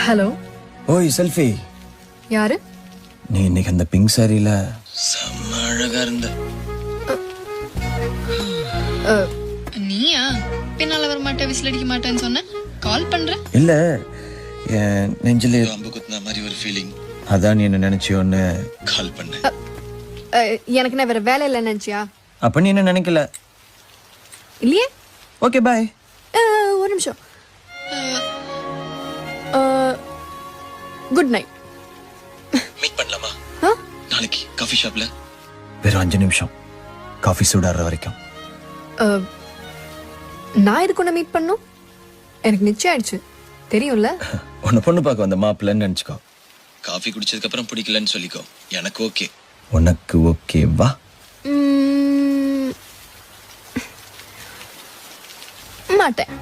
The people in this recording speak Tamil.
ஹலோ. ஓய் செல்ஃபி, யாரு? நீ இன்னைக்கு அந்த பிங்க் சாரியில செம்ம அழகா இருந்த. நீயா? பின்னால வர மாட்டேன், விசில் அடிக்க மாட்டேன்னு சொன்ன. கால் பண்ற? இல்ல, என் நெஞ்சில அம்பு குத்துன மாதிரி ஒரு ஃபீலிங். அதான் நீ என்ன நினைச்சியோன்னு கால் பண்ணேன். எனக்கு நான் வேற வேலை இல்லை நினைச்சியா? அப்ப நீ என்ன நினைக்கல? இல்லையே. Okay bye. ஒரு நிமிஷம். Good night. மீட் பண்ணலாமா நாளைக்கு காஃபி ஷாப்ல? வெறும் 5 நிமிஷம், காஃபி சூடாற வரைக்கும். நான் இதுக்கு ஒன்று மீட் பண்ணும், எனக்கு நிச்சயம் ஆயிடுச்சு தெரியும்ல. உன்னை பொண்ணு பார்க்க வந்த மாப்பிள்ளன்னு நினைச்சுக்கோ. காஃபி குடிச்சதுக்கு அப்புறம் பிடிக்கலன்னு சொல்லிக்கோ. எனக்கு ஓகே. உனக்கு ஓகேவா? மாட்டேன்.